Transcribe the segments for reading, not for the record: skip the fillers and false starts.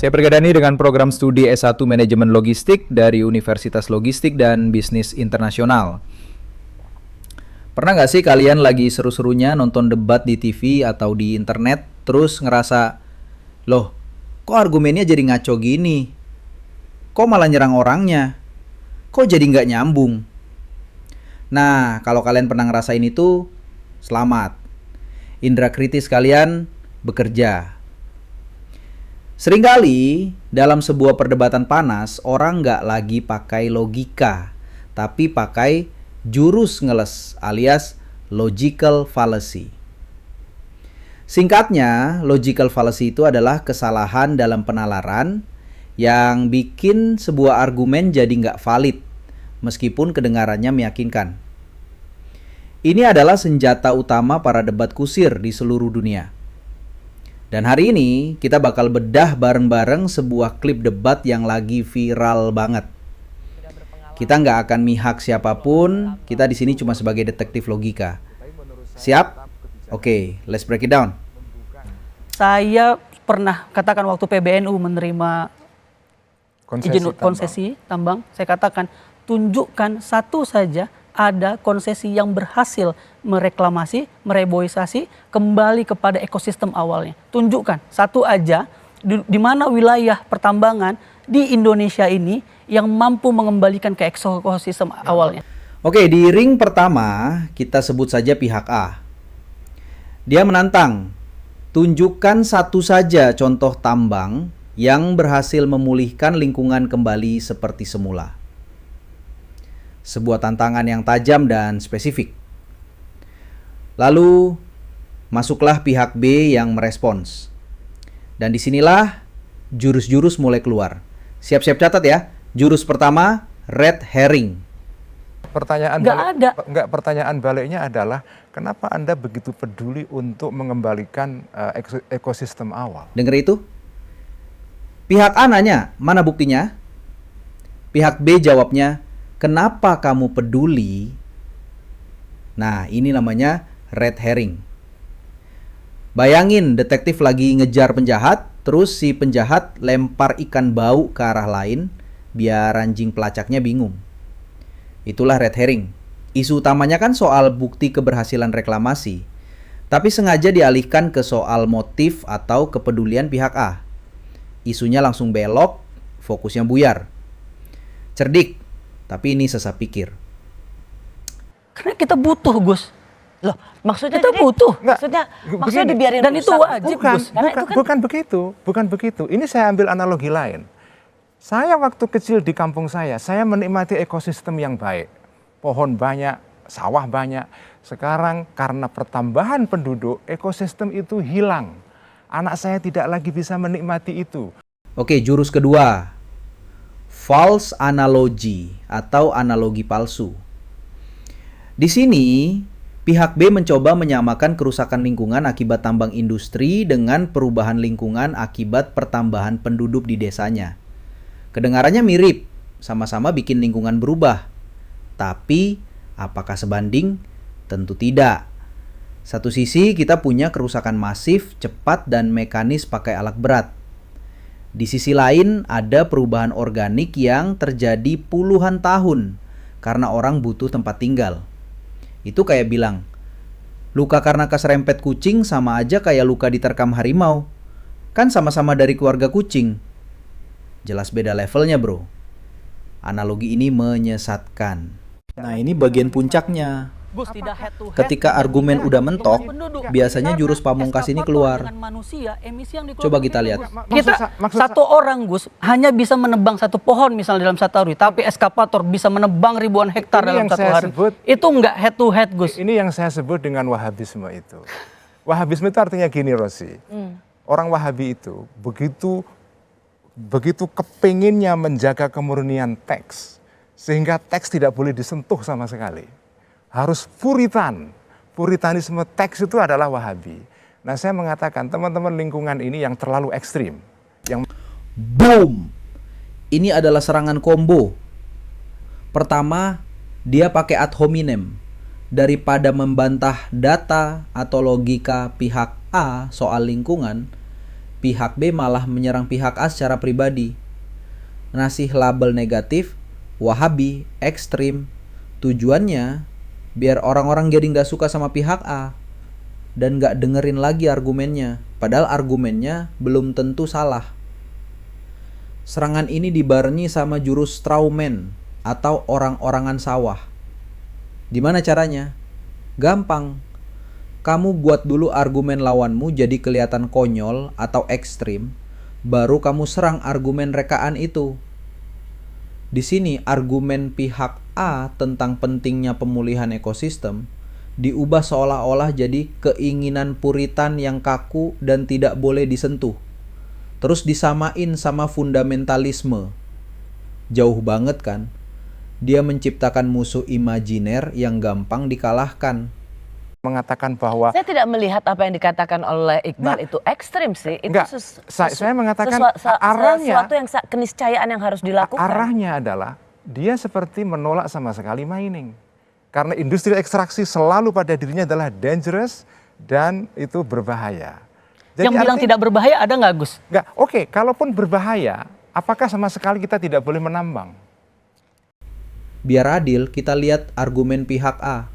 Saya Pergadani dengan program studi S1 Manajemen Logistik dari Universitas Logistik dan Bisnis Internasional. Pernah nggak sih kalian lagi seru-serunya nonton debat di TV atau di internet, terus ngerasa, loh, kok argumennya jadi ngaco gini? Kok malah nyerang orangnya? Kok jadi nggak nyambung? Nah, kalau kalian pernah ngerasain itu, selamat. Indra kritis kalian bekerja. Seringkali dalam sebuah perdebatan panas, orang nggak lagi pakai logika, tapi pakai jurus ngeles alias logical fallacy. Singkatnya, logical fallacy itu adalah kesalahan dalam penalaran yang bikin sebuah argumen jadi nggak valid, meskipun kedengarannya meyakinkan. Ini adalah senjata utama para debat kusir di seluruh dunia. Dan hari ini kita bakal bedah bareng-bareng sebuah klip debat yang lagi viral banget. Kita nggak akan mihak siapapun, kita di sini cuma sebagai detektif logika. Siap? Oke, let's break it down. Saya pernah katakan waktu PBNU menerima izin konsesi tambang, saya katakan tunjukkan satu saja ada konsesi yang berhasil mereklamasi, mereboisasi kembali kepada ekosistem awalnya. Tunjukkan satu aja di mana wilayah pertambangan di Indonesia ini yang mampu mengembalikan ke ekosistem awalnya. Oke, di ring pertama kita sebut saja pihak A. Dia menantang, tunjukkan satu saja contoh tambang yang berhasil memulihkan lingkungan kembali seperti semula. Sebuah tantangan yang tajam dan spesifik. Lalu masuklah pihak B yang merespons. Dan disinilah jurus-jurus mulai keluar. Siap-siap catat ya. Jurus pertama, red herring. Pertanyaan baliknya adalah kenapa Anda begitu peduli untuk mengembalikan ekosistem awal? Dengar itu? Pihak A nanya, mana buktinya? Pihak B jawabnya, kenapa kamu peduli? Nah, ini namanya red herring. Bayangin detektif lagi ngejar penjahat, terus si penjahat lempar ikan bau ke arah lain, biar anjing pelacaknya bingung. Itulah red herring. Isu utamanya kan soal bukti keberhasilan reklamasi, tapi sengaja dialihkan ke soal motif atau kepedulian pihak A. Isunya langsung belok, fokusnya buyar. Cerdik, tapi ini sesat pikir. Karena kita butuh, Gus. Loh, maksudnya kita butuh. Maksudnya dibiarin dan itu wajib, Gus. Bukan begitu. Ini saya ambil analogi lain. Saya waktu kecil di kampung saya menikmati ekosistem yang baik. Pohon banyak, sawah banyak. Sekarang karena pertambahan penduduk, ekosistem itu hilang. Anak saya tidak lagi bisa menikmati itu. Oke, jurus kedua. False analogy atau analogi palsu. Di sini, pihak B mencoba menyamakan kerusakan lingkungan akibat tambang industri dengan perubahan lingkungan akibat pertambahan penduduk di desanya. Kedengarannya mirip, sama-sama bikin lingkungan berubah. Tapi, apakah sebanding? Tentu tidak. Satu sisi kita punya kerusakan masif, cepat, dan mekanis pakai alat berat. Di sisi lain ada perubahan organik yang terjadi puluhan tahun karena orang butuh tempat tinggal. Itu kayak bilang, luka karena keserempet kucing sama aja kayak luka diterkam harimau. Kan sama-sama dari keluarga kucing. Jelas beda levelnya, bro. Analogi ini menyesatkan. Nah, ini bagian puncaknya. Gus, tidak head to head. Ketika argumen udah mentok, biasanya jurus pamungkas ini keluar. Coba kita lihat. Satu orang, Gus, hanya bisa menebang satu pohon misalnya dalam satu hari, tapi eskapator bisa menebang ribuan hektar dalam satu hari. Itu enggak head to head, Gus. Ini yang saya sebut dengan Wahabisme itu. Wahabisme itu artinya gini, Rosi. Orang Wahabi itu begitu kepinginnya menjaga kemurnian teks, sehingga teks tidak boleh disentuh sama sekali. Harus puritan. Puritanisme teks itu adalah Wahabi. Nah, saya mengatakan teman-teman lingkungan ini yang terlalu ekstrim. Boom! Ini adalah serangan combo. Pertama, dia pakai ad hominem. Daripada membantah data atau logika pihak A soal lingkungan, pihak B malah menyerang pihak A secara pribadi. Ngasih label negatif, Wahabi, ekstrim. Tujuannya biar orang-orang jadi nggak suka sama pihak A dan nggak dengerin lagi argumennya, padahal argumennya belum tentu salah. Serangan ini dibarengi sama jurus strawman atau orang-orangan sawah. Gimana caranya? Gampang. Kamu buat dulu argumen lawanmu jadi kelihatan konyol atau ekstrim, baru kamu serang argumen rekaan itu. Di sini argumen pihak A tentang pentingnya pemulihan ekosistem diubah seolah-olah jadi keinginan puritan yang kaku dan tidak boleh disentuh. Terus disamain sama fundamentalisme. Jauh banget kan? Dia menciptakan musuh imajiner yang gampang dikalahkan. Mengatakan bahwa Saya tidak melihat apa yang dikatakan oleh Iqbal itu ekstrim sih. Itu enggak, saya mengatakan arahnya, sesuatu yang keniscayaan yang harus dilakukan. arahnya adalah dia seperti menolak sama sekali mining. Karena industri ekstraksi selalu pada dirinya adalah dangerous dan itu berbahaya. Jadi Yang bilang tidak berbahaya ada nggak, Gus? Enggak, oke, kalaupun berbahaya, apakah sama sekali kita tidak boleh menambang? Biar adil, kita lihat argumen pihak A.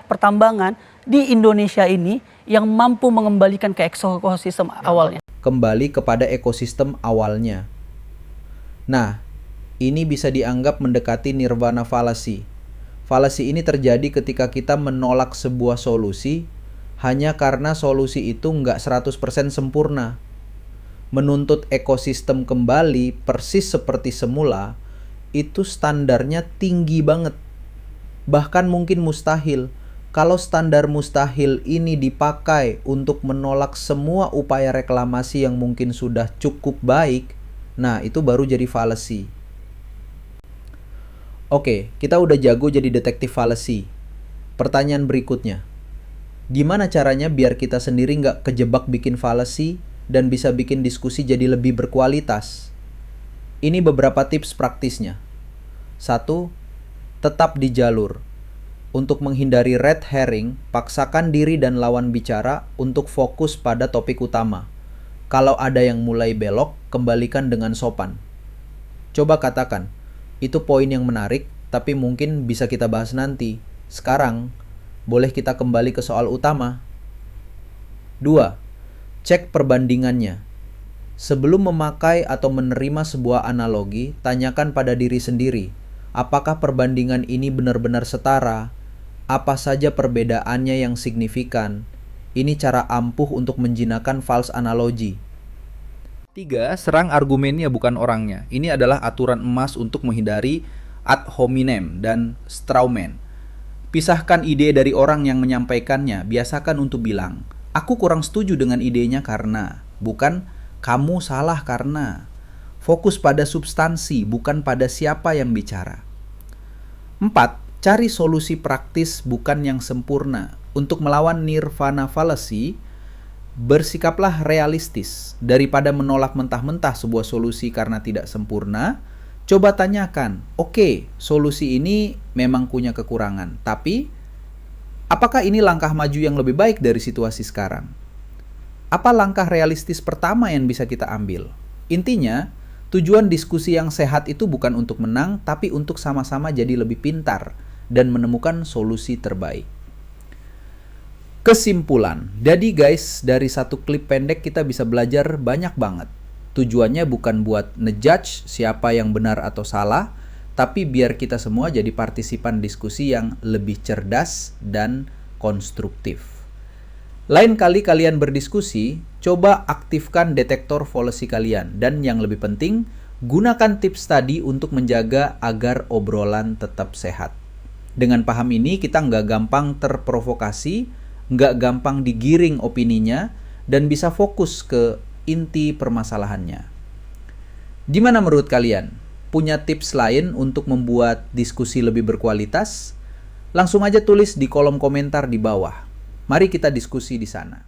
Pertambangan di Indonesia ini yang mampu mengembalikan ke ekosistem awalnya. Kembali kepada ekosistem awalnya. Nah, ini bisa dianggap mendekati nirvana fallacy. Fallacy ini terjadi ketika kita menolak sebuah solusi hanya karena solusi itu nggak 100% sempurna. Menuntut ekosistem kembali persis seperti semula, itu standarnya tinggi banget. Bahkan mungkin mustahil. Kalau standar mustahil ini dipakai untuk menolak semua upaya reklamasi yang mungkin sudah cukup baik, nah itu baru jadi fallacy. Oke, kita udah jago jadi detektif fallacy. Pertanyaan berikutnya, gimana caranya biar kita sendiri nggak kejebak bikin fallacy dan bisa bikin diskusi jadi lebih berkualitas? Ini beberapa tips praktisnya. 1. Tetap di jalur. Untuk menghindari red herring, paksakan diri dan lawan bicara untuk fokus pada topik utama. Kalau ada yang mulai belok, kembalikan dengan sopan. Coba katakan, itu poin yang menarik, tapi mungkin bisa kita bahas nanti. Sekarang, boleh kita kembali ke soal utama. 2. Cek perbandingannya. Sebelum memakai atau menerima sebuah analogi, tanyakan pada diri sendiri, apakah perbandingan ini benar-benar setara? Apa saja perbedaannya yang signifikan? Ini cara ampuh untuk menjinakkan false analogy. 3. Serang argumennya bukan orangnya. Ini adalah aturan emas untuk menghindari ad hominem dan strawman. Pisahkan ide dari orang yang menyampaikannya. Biasakan untuk bilang, aku kurang setuju dengan idenya karena, bukan kamu salah karena. Fokus pada substansi, bukan pada siapa yang bicara. 4. Cari solusi praktis bukan yang sempurna. Untuk melawan nirvana fallacy, bersikaplah realistis. Daripada menolak mentah-mentah sebuah solusi karena tidak sempurna, coba tanyakan, oke, solusi ini memang punya kekurangan, tapi apakah ini langkah maju yang lebih baik dari situasi sekarang? Apa langkah realistis pertama yang bisa kita ambil? Intinya, tujuan diskusi yang sehat itu bukan untuk menang, tapi untuk sama-sama jadi lebih pintar dan menemukan solusi terbaik. Kesimpulan, jadi guys, dari satu klip pendek kita bisa belajar banyak banget. Tujuannya bukan buat ngejudge siapa yang benar atau salah, tapi biar kita semua jadi partisipan diskusi yang lebih cerdas dan konstruktif. Lain kali kalian berdiskusi, coba aktifkan detektor fallacy kalian. Dan yang lebih penting, gunakan tips tadi untuk menjaga agar obrolan tetap sehat. Dengan paham ini, kita nggak gampang terprovokasi, nggak gampang digiring opininya, dan bisa fokus ke inti permasalahannya. Gimana menurut kalian? Punya tips lain untuk membuat diskusi lebih berkualitas? Langsung aja tulis di kolom komentar di bawah. Mari kita diskusi di sana.